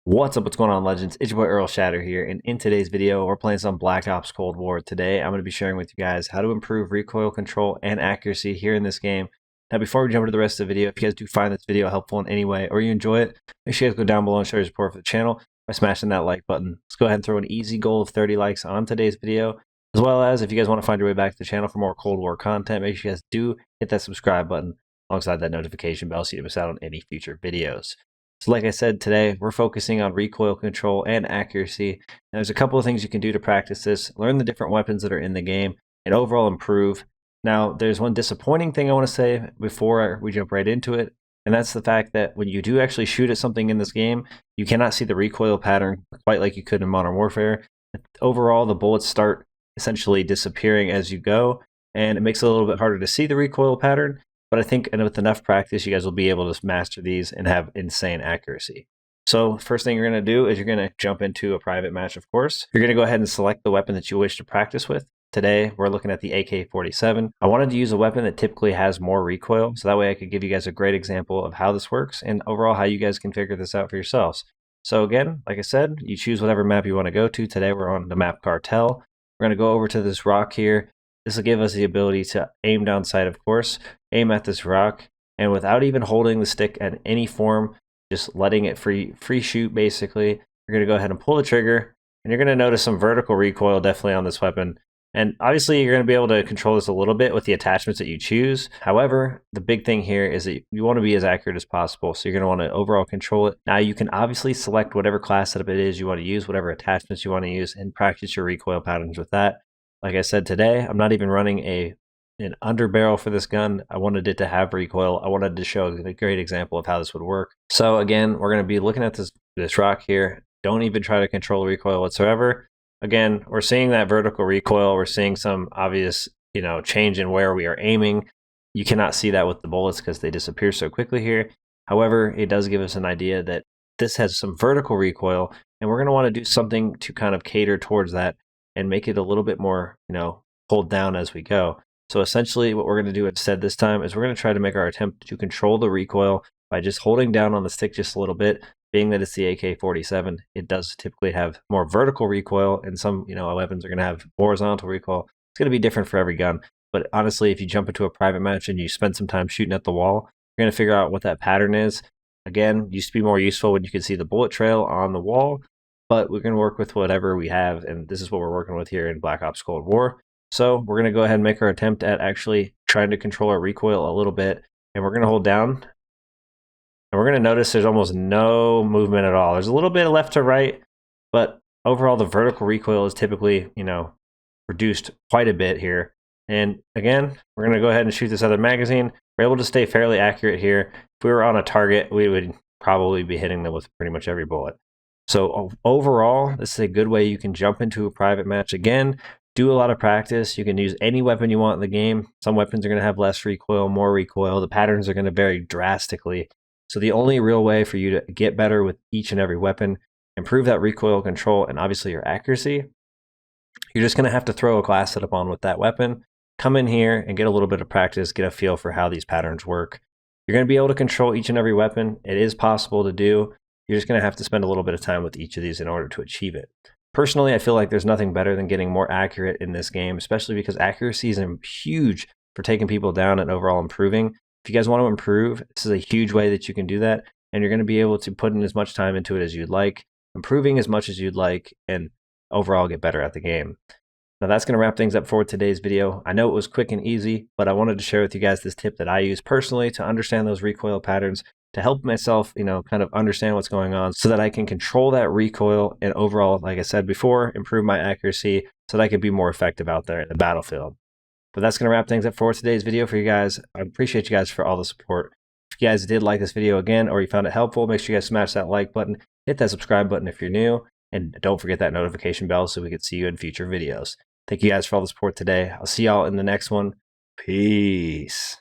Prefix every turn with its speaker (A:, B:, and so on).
A: What's up? What's going on, Legends? It's your boy Errl Shatter here, and in today's video, we're playing some Black Ops Cold War. Today, I'm going to be sharing with you guys how to improve recoil control and accuracy here in this game. Now, before we jump into the rest of the video, if you guys do find this video helpful in any way or you enjoy it, make sure you guys go down below and show your support for the channel by smashing that like button. Let's go ahead and throw an easy goal of 30 likes on today's video, as well as if you guys want to find your way back to the channel for more Cold War content, make sure you guys do hit that subscribe button alongside that notification bell so you don't miss out on any future videos. So like I said, today we're focusing on recoil control and accuracy. And there's a couple of things you can do to practice this, learn the different weapons that are in the game, and overall improve. Now, there's one disappointing thing I want to say before we jump right into it, and that's the fact that when you do actually shoot at something in this game, you cannot see the recoil pattern quite like you could in Modern Warfare. Overall, the bullets start essentially disappearing as you go, and it makes it a little bit harder to see the recoil pattern. But I think with enough practice, you guys will be able to master these and have insane accuracy. So first thing you're going to do is you're going to jump into a private match, of course. You're going to go ahead and select the weapon that you wish to practice with. Today, we're looking at the AK-47. I wanted to use a weapon that typically has more recoil, so that way I could give you guys a great example of how this works and overall how you guys can figure this out for yourselves. So again, like I said, you choose whatever map you want to go to. Today, we're on the map Cartel. We're going to go over to this rock here. This will give us the ability to aim down sight, of course, aim at this rock, and without even holding the stick in any form, just letting it free shoot, basically, you're going to go ahead and pull the trigger, and you're going to notice some vertical recoil definitely on this weapon. And obviously, you're going to be able to control this a little bit with the attachments that you choose. However, the big thing here is that you want to be as accurate as possible, so you're going to want to overall control it. Now, you can obviously select whatever class setup it is you want to use, whatever attachments you want to use, and practice your recoil patterns with that. Like I said today, I'm not even running an underbarrel for this gun. I wanted it to have recoil. I wanted to show a great example of how this would work. So again, we're going to be looking at this rock here. Don't even try to control recoil whatsoever. Again, we're seeing that vertical recoil. We're seeing some obvious, change in where we are aiming. You cannot see that with the bullets because they disappear so quickly here. However, it does give us an idea that this has some vertical recoil, and we're going to want to do something to kind of cater towards that and make it a little bit more, pulled down as we go. So essentially what we're going to do instead this time is we're going to try to make our attempt to control the recoil by just holding down on the stick just a little bit. Being that it's the AK-47, it does typically have more vertical recoil, and some, weapons are going to have horizontal recoil. It's going to be different for every gun. But honestly, if you jump into a private match and you spend some time shooting at the wall, you're going to figure out what that pattern is. Again, used to be more useful when you could see the bullet trail on the wall, but we're going to work with whatever we have, and this is what we're working with here in Black Ops Cold War. So we're going to go ahead and make our attempt at actually trying to control our recoil a little bit, and we're going to hold down, and we're going to notice there's almost no movement at all. There's a little bit of left to right, but overall the vertical recoil is typically, reduced quite a bit here. And again, we're going to go ahead and shoot this other magazine. We're able to stay fairly accurate here. If we were on a target, we would probably be hitting them with pretty much every bullet. So overall, this is a good way you can jump into a private match. Again, do a lot of practice. You can use any weapon you want in the game. Some weapons are going to have less recoil, more recoil. The patterns are going to vary drastically. So the only real way for you to get better with each and every weapon, improve that recoil control, and obviously your accuracy, you're just going to have to throw a class setup on with that weapon. Come in here and get a little bit of practice, get a feel for how these patterns work. You're going to be able to control each and every weapon. It is possible to do. You're just going to have to spend a little bit of time with each of these in order to achieve it. Personally, I feel like there's nothing better than getting more accurate in this game, especially because accuracy is huge for taking people down and overall improving. If you guys want to improve, this is a huge way that you can do that, and you're going to be able to put in as much time into it as you'd like, improving as much as you'd like, and overall get better at the game. Now that's going to wrap things up for today's video. I know it was quick and easy, but I wanted to share with you guys this tip that I use personally to understand those recoil patterns, to help myself, kind of understand what's going on so that I can control that recoil and overall, like I said before, improve my accuracy so that I can be more effective out there in the battlefield. But that's going to wrap things up for today's video for you guys. I appreciate you guys for all the support. If you guys did like this video again, or you found it helpful, make sure you guys smash that like button, hit that subscribe button if you're new, and don't forget that notification bell so we can see you in future videos. Thank you guys for all the support today. I'll see y'all in the next one. Peace.